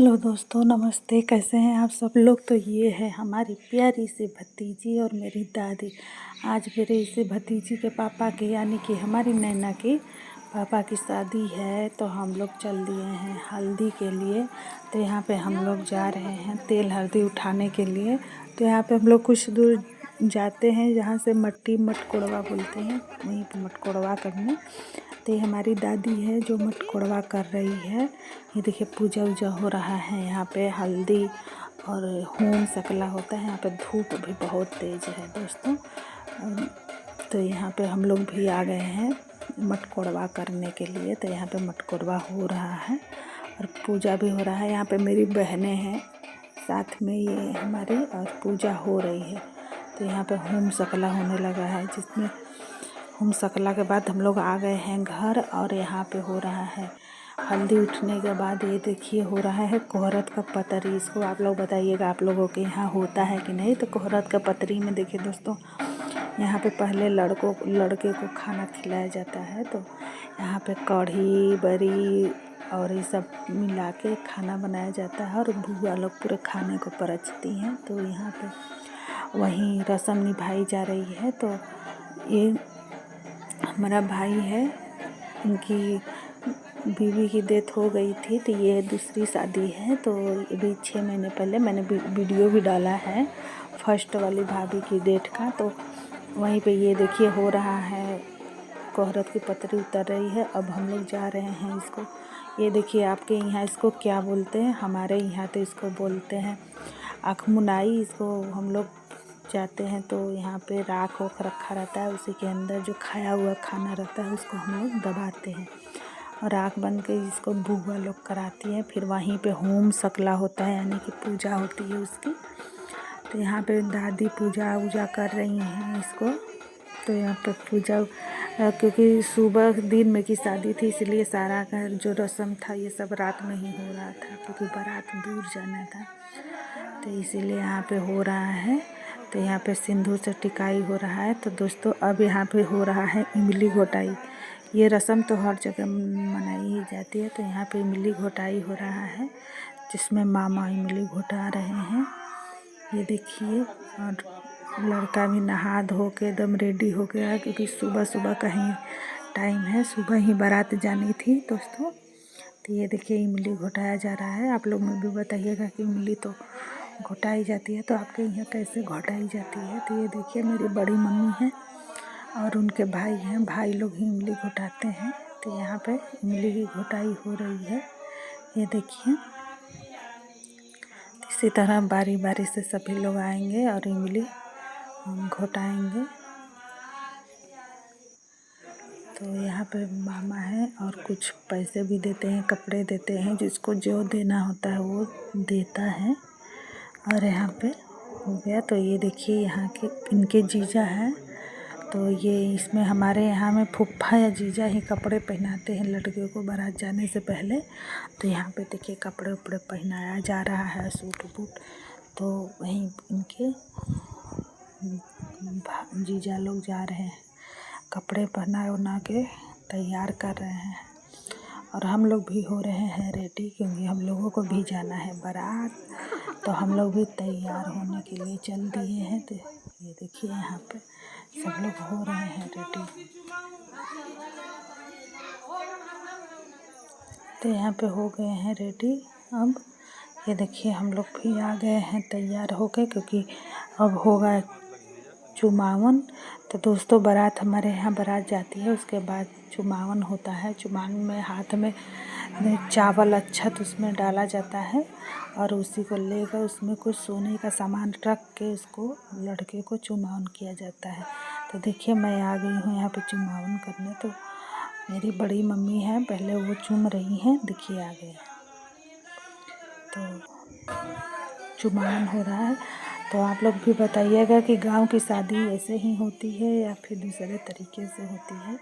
Hello दोस्तों, नमस्ते। कैसे हैं आप सब लोग। तो ये है हमारी प्यारी सी भतीजी और मेरी दादी। आज मेरे इसे भतीजी के पापा के यानी कि हमारी नैना के पापा की शादी है, तो हम लोग चल दिए हैं हल्दी के लिए। तो यहाँ पे हम लोग जा रहे हैं तेल हल्दी उठाने के लिए। तो यहाँ पे हम लोग कुछ दूर जाते हैं जहाँ से मटकोड़वा बोलते हैं, वहीं पर मटकोड़वा करने। तो ये हमारी दादी है जो मटकोड़वा कर रही है। ये देखिए पूजा वूजा हो रहा है यहाँ पे, हल्दी और होम सकला होता है। यहाँ पे धूप भी बहुत तेज है दोस्तों। तो यहाँ पे हम लोग भी आ गए हैं मटकोड़वा करने के लिए। तो यहाँ पे मटकोड़वा हो रहा है और पूजा भी हो रहा है। यहाँ पे मेरी बहनें हैं साथ में, ये हमारी, और पूजा हो रही है। तो यहाँ पे होम सकला होने लगा है, जिसमें होम सकला के बाद हम लोग आ गए हैं घर। और यहाँ पे हो रहा है हल्दी उठने के बाद, ये देखिए हो रहा है कोहरत का पतरी। इसको आप लोग बताइएगा आप लोगों के यहाँ होता है कि नहीं। तो कोहरत का पतरी में देखिए दोस्तों, यहाँ पे पहले लड़के को खाना खिलाया जाता है। तो यहाँ पे कढ़ी बड़ी और ये सब मिला के खाना बनाया जाता है और बुआ लोग पूरे खाने को परसती हैं। तो यहाँ पे वही रस्म निभाई जा रही है। तो ये हमारा भाई है, उनकी बीवी की डेथ हो गई थी, तो ये दूसरी शादी है। तो ये भी 6 महीने पहले मैंने वीडियो भी डाला है फर्स्ट वाली भाभी की डेट का। तो वहीं पे ये देखिए हो रहा है, कोहरत की पतरी उतर रही है। अब हम लोग जा रहे हैं इसको, ये देखिए आपके यहाँ इसको क्या बोलते हैं, हमारे यहाँ तो इसको बोलते हैं अखमुनाई। इसको हम लोग जाते हैं तो यहाँ पे राख ओख रखा रहता है, उसी के अंदर जो खाया हुआ खाना रहता है उसको हम लोग दबाते हैं और राख बन के इसको बुआ लोग कराती है। फिर वहीं पे होम सकला होता है, यानी कि पूजा होती है उसकी। तो यहाँ पे दादी पूजा वूजा कर रही हैं इसको। तो यहाँ पे पूजा, क्योंकि सुबह दिन में की शादी थी, इसलिए सारा का जो रस्म था ये सब रात में ही हो रहा था, क्योंकि बारात दूर जाना था। तो इसीलिए यहाँ पे हो रहा है। तो यहाँ पे सिंदूर से टिकाई हो रहा है। तो दोस्तों अब यहाँ पे हो रहा है इमली घोटाई। ये रस्म तो हर जगह मनाई ही जाती है। तो यहाँ पे इमली घोटाई हो रहा है, जिसमें मामा इमली घोटा रहे हैं, ये देखिए। और लड़का भी नहा धो के एकदम रेडी हो गया, क्योंकि सुबह सुबह का ही टाइम है, सुबह ही बारात जानी थी दोस्तों। तो ये देखिए इमली घोटाया जा रहा है। आप लोग में भी बताइएगा कि इमली तो घोटाई जाती है, तो आपके यहाँ कैसे घोटाई जाती है। तो ये देखिए मेरी बड़ी मम्मी है और उनके भाई हैं, भाई लोग ही इमली घोटाते हैं। तो यहाँ पे इमली की घोटाई हो रही है, ये देखिए। इसी तरह बारी बारी से सभी लोग आएंगे और इमली घोटाएंगे। तो यहाँ पे मामा है और कुछ पैसे भी देते हैं, कपड़े देते हैं, जिसको जो देना होता है वो देता है। और यहाँ पे हो गया। तो ये देखिए यहाँ के इनके जीजा हैं। तो ये इसमें हमारे यहाँ में फूफा या जीजा ही कपड़े पहनाते हैं लड़कियों को बारात जाने से पहले। तो यहाँ पे देखिए कपड़े उपड़े पहनाया जा रहा है, सूट बूट। तो वहीं इनके जीजा लोग जा रहे हैं, कपड़े पहना उना के तैयार कर रहे हैं। और हम लोग भी हो रहे हैं रेडी, क्योंकि हम लोगों को भी जाना है बारात। तो हम लोग भी तैयार होने के लिए चल दिए हैं। तो ये देखिए यहाँ पे सब लोग हो रहे हैं रेडी। तो यहाँ पे हो गए हैं रेडी। अब ये देखिए हम लोग भी आ गए हैं तैयार होके, क्योंकि अब होगा चुमावन। तो दोस्तों बारात हमारे यहाँ बारात जाती है, उसके बाद चुमावन होता है। चुमावन में हाथ में चावल अक्षत उसमें डाला जाता है और उसी को लेकर उसमें कुछ सोने का सामान रख के उसको लड़के को चुमावन किया जाता है। तो देखिए मैं आ गई हूँ यहाँ पे चुमावन करने। तो मेरी बड़ी मम्मी है, पहले वो चूम रही हैं, देखिए आ गए। तो चुमावन हो रहा है। तो आप लोग भी बताइएगा कि गांव की शादी ऐसे ही होती है या फिर दूसरे तरीके से होती है।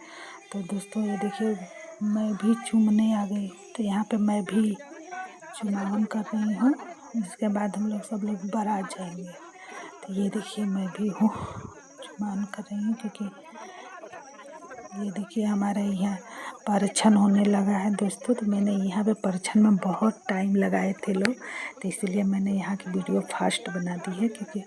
तो दोस्तों ये देखिए मैं भी चूमने आ गई। तो यहाँ पे मैं भी चुमावन कर रही हूँ, जिसके बाद हम लोग सब लोग बारात जाएंगे। तो ये देखिए मैं भी हूँ चुमावन कर रही हूँ, क्योंकि ये देखिए हमारे यहाँ परछन होने लगा है दोस्तों। तो मैंने यहाँ पे परछन में बहुत टाइम लगाए थे लोग, तो इसलिए मैंने यहाँ की वीडियो फास्ट बना दी है, क्योंकि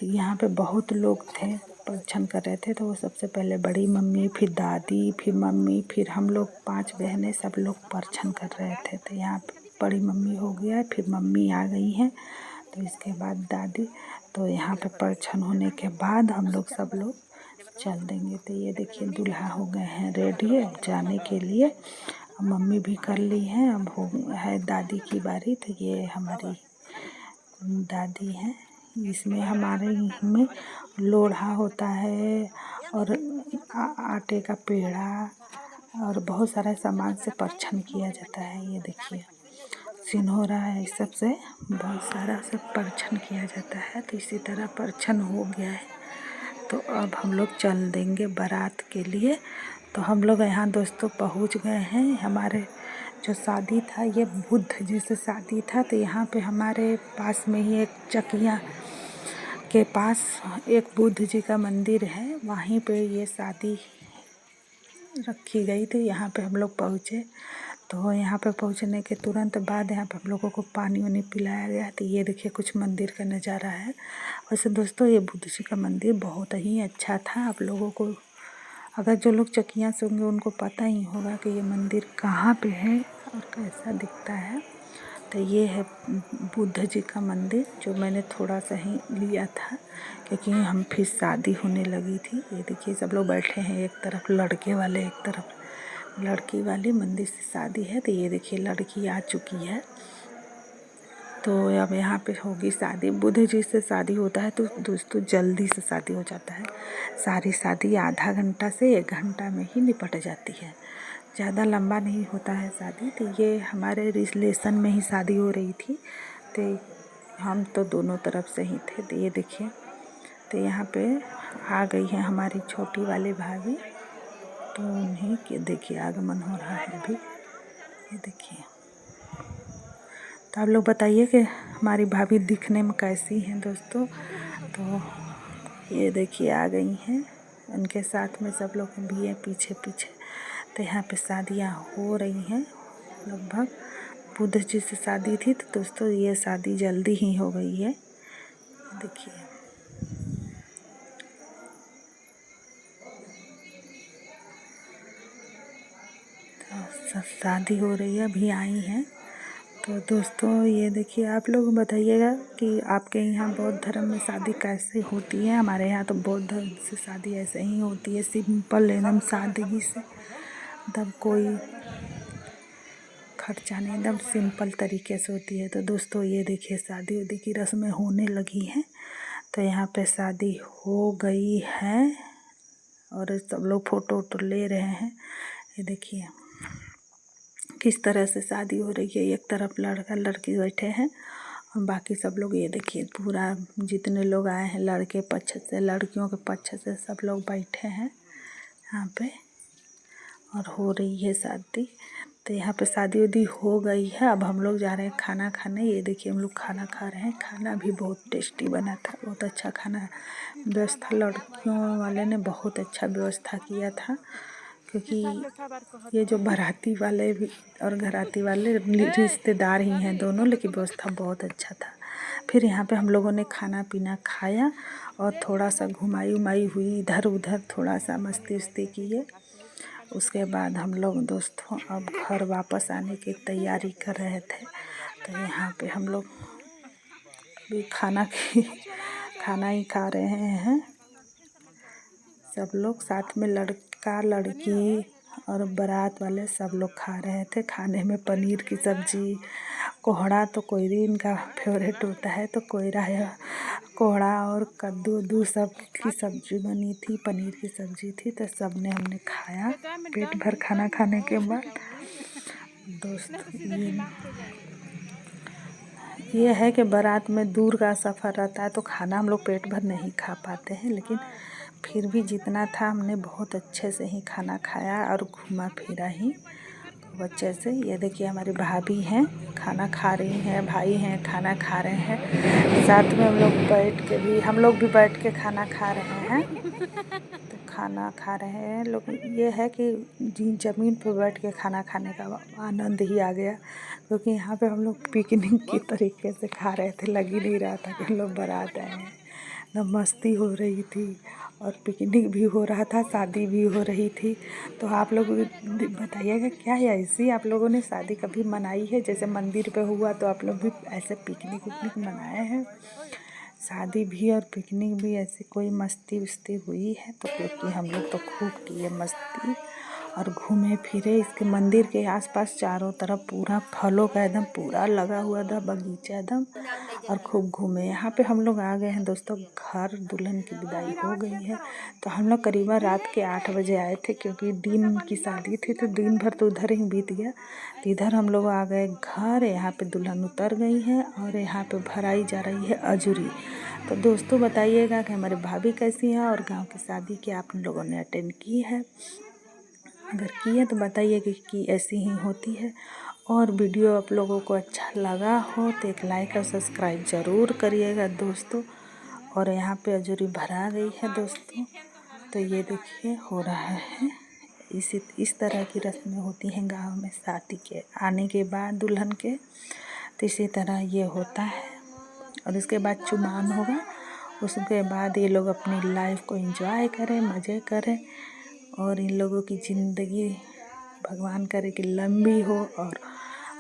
यहाँ पे बहुत लोग थे परछन कर रहे थे। तो वो सबसे पहले बड़ी मम्मी, फिर दादी, फिर मम्मी, फिर हम लोग 5 बहनें सब लोग परछन कर रहे थे। तो यहाँ पे बड़ी मम्मी हो गया, फिर मम्मी आ गई हैं, तो इसके बाद दादी। तो यहाँ पे परछन होने के बाद हम लोग सब लोग चल देंगे। तो ये देखिए दूल्हा हो गए हैं रेडी अब जाने के लिए। अब मम्मी भी कर ली हैं, अब हो है दादी की बारी। तो ये हमारी दादी हैं। इसमें हमारे में लोढ़ा होता है और आटे का पेड़ा और बहुत सारा सामान से परछन किया जाता है। ये देखिए सिंहोरा है, इस सब से बहुत सारा सब परछन किया जाता है। तो इसी तरह परछन हो गया है। तो अब हम लोग चल देंगे बारात के लिए। तो हम लोग यहाँ दोस्तों पहुँच गए हैं। हमारे जो शादी था ये बुद्ध जी से शादी था। तो यहाँ पे हमारे पास में ही एक चकिया के पास एक बुद्ध जी का मंदिर है, वहीं पे ये शादी रखी गई थी। यहाँ पे हम लोग पहुँचे। तो यहाँ पे पहुँचने के तुरंत बाद यहाँ पे हम लोगों को पानी वानी पिलाया गया। तो ये देखिए कुछ मंदिर का नज़ारा है। वैसे दोस्तों ये बुद्ध जी का मंदिर बहुत ही अच्छा था। आप लोगों को अगर जो लोग चकियाँ से होंगे उनको पता ही होगा कि ये मंदिर कहाँ पे है और कैसा दिखता है। तो ये है बुद्ध जी का मंदिर, जो मैंने थोड़ा सा ही लिया था क्योंकि हम फिर शादी होने लगी थी। ये देखिए सब लोग बैठे हैं, एक तरफ लड़के वाले, एक तरफ लड़की वाली। मंदिर से शादी है। तो ये देखिए लड़की आ चुकी है। तो अब यहाँ पे होगी शादी। बुद्ध जी से शादी होता है तो दोस्तों जल्दी से शादी हो जाता है। सारी शादी आधा घंटा से 1 घंटा में ही निपट जाती है, ज़्यादा लंबा नहीं होता है शादी। तो ये हमारे रिलेशन में ही शादी हो रही थी। तो हम तो दोनों तरफ से ही थे। तो ये देखिए तो यहाँ पे आ गई है हमारी छोटी वाली भाभी। तो उन्हीं के देखिए आगमन हो रहा है अभी। ये देखिए। तो आप लोग बताइए कि हमारी भाभी दिखने में कैसी हैं दोस्तों। तो ये देखिए आ गई हैं, उनके साथ में सब लोग भी हैं पीछे पीछे। तो यहाँ पे शादियाँ हो रही हैं लगभग। बुद्ध जी से शादी थी तो दोस्तों ये शादी जल्दी ही हो गई है। देखिए तो शादी हो रही है, अभी आई हैं। तो दोस्तों ये देखिए आप लोग बताइएगा कि आपके यहाँ बौद्ध धर्म में शादी कैसे होती है। हमारे यहाँ तो बौद्ध धर्म से शादी ऐसे ही होती है, सिंपल एकदम सादगी से, एकदम कोई खर्चा नहीं, एकदम सिंपल तरीके से होती है। तो दोस्तों ये देखिए शादी उदी की रस्में होने लगी हैं। तो यहाँ पे शादी हो गई है और सब लोग फ़ोटो वोटो ले रहे हैं। ये देखिए किस तरह से शादी हो रही है। एक तरफ लड़का लड़की बैठे हैं और बाकी सब लोग ये देखिए पूरा जितने लोग आए हैं लड़के पक्ष से लड़कियों के पक्ष से सब लोग बैठे हैं यहाँ पे और हो रही है शादी। तो यहाँ पे शादी उदी हो गई है। अब हम लोग जा रहे हैं खाना खाने। ये देखिए हम लोग खाना खा रहे हैं। खाना भी बहुत टेस्टी बना था, बहुत अच्छा खाना व्यवस्था लड़कियों वाले ने बहुत अच्छा व्यवस्था किया था, क्योंकि ये जो बाराती वाले भी और घराती वाले रिश्तेदार ही हैं दोनों, लेकिन व्यवस्था बहुत अच्छा था। फिर यहाँ पे हम लोगों ने खाना पीना खाया और थोड़ा सा घुमाई उमाई हुई इधर उधर, थोड़ा सा मस्ती उस्ती किए। उसके बाद हम लोग दोस्तों अब घर वापस आने की तैयारी कर रहे थे। तो यहाँ पे हम लोग अभी खाना ही खा रहे हैं सब लोग साथ में, लड़का लड़की और बारात वाले सब लोग खा रहे थे। खाने में पनीर की सब्ज़ी, कोहड़ा तो कोई भी इनका फेवरेट होता है, तो कोहड़ा और कद्दू उद्दू सब की सब्ज़ी बनी थी, पनीर की सब्ज़ी थी। तो सब ने हमने खाया पेट भर खाना खाने के बाद। दोस्त ये है कि बारात में दूर का सफ़र रहता है तो खाना हम लोग पेट भर नहीं खा पाते हैं, लेकिन फिर भी जितना था हमने बहुत अच्छे से ही खाना खाया और घूमा फिरा ही खूब अच्छे से। ये देखिए हमारी भाभी हैं खाना खा रही हैं, भाई हैं खाना खा रहे हैं, साथ में हम लोग भी बैठ के खाना खा रहे हैं। तो खाना खा रहे हैं लोग। ये है कि ज़मीन पर बैठ के खाना खाने का आनंद ही आ गया, क्योंकि यहाँ पे हम लोग पिकनिक की तरीके से खा रहे थे। लग ही नहीं रहा था कि हम लोग बारात आए हैं। ना मस्ती हो रही थी और पिकनिक भी हो रहा था, शादी भी हो रही थी। तो आप लोग बताइएगा क्या है, ऐसी आप लोगों ने शादी कभी मनाई है? जैसे मंदिर पे हुआ तो आप लोग भी ऐसे पिकनिक उकनिक मनाए हैं? शादी भी और पिकनिक भी ऐसी कोई मस्ती वस्ती हुई है? तो क्योंकि हम लोग तो खूब किए मस्ती और घूमे फिरे। इसके मंदिर के आसपास चारों तरफ पूरा फलों का एकदम पूरा लगा हुआ था बगीचा एकदम, और खूब घूमे। यहाँ पे हम लोग आ गए हैं दोस्तों घर। दुल्हन की विदाई हो गई है। तो हम लोग करीबन रात के 8 बजे आए थे, क्योंकि दिन की शादी थी तो दिन भर तो उधर ही बीत गया। तो इधर हम लोग आ गए घर। यहाँ पे दुल्हन उतर गई है और यहाँ पे भराई जा रही है अजूरी। तो दोस्तों बताइएगा कि हमारी भाभी कैसी है और गांव की शादी क्या आप लोगों ने अटेंड की है? अगर की है तो बताइए कि ऐसी ही होती है। और वीडियो आप लोगों को अच्छा लगा हो तो एक लाइक और सब्सक्राइब ज़रूर करिएगा दोस्तों। और यहाँ पे अजूरी भरा गई है दोस्तों। तो ये देखिए हो रहा है। इस तरह की रस्में होती हैं गांव में शादी के आने के बाद दुल्हन के। तो इसी तरह ये होता है। और इसके बाद चुमान होगा। उसके बाद ये लोग अपनी लाइफ को एंजॉय करें, मज़े करें। और इन लोगों की ज़िंदगी भगवान करे कि लंबी हो और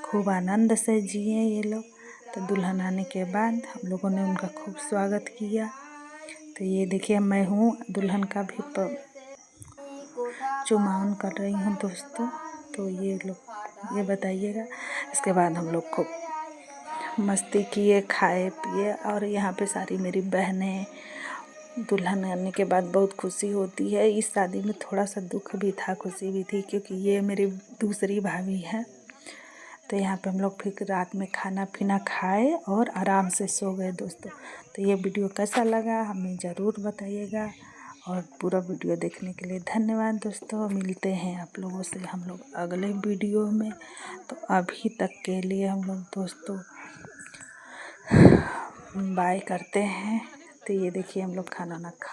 खूब आनंद से जिए ये लोग। तो दुल्हन आने के बाद हम लोगों ने उनका खूब स्वागत किया। तो ये देखिए मैं हूँ दुल्हन का भी चुमावन कर रही हूँ दोस्तों। तो ये लोग ये बताइएगा। इसके बाद हम लोग खूब मस्ती किए, खाए पिए। और यहाँ पे सारी मेरी बहनें, दुल्हन आने के बाद बहुत खुशी होती है। इस शादी में थोड़ा सा दुख भी था, खुशी भी थी, क्योंकि ये मेरी दूसरी भाभी है। तो यहाँ पे हम लोग फिर रात में खाना पीना खाए और आराम से सो गए दोस्तों। तो ये वीडियो कैसा लगा हमें ज़रूर बताइएगा। और पूरा वीडियो देखने के लिए धन्यवाद दोस्तों। मिलते हैं आप लोगों से हम लोग अगले वीडियो में। तो अभी तक के लिए हम लोग दोस्तों बाय करते हैं। तो ये देखिए हम लोग खाना ना खा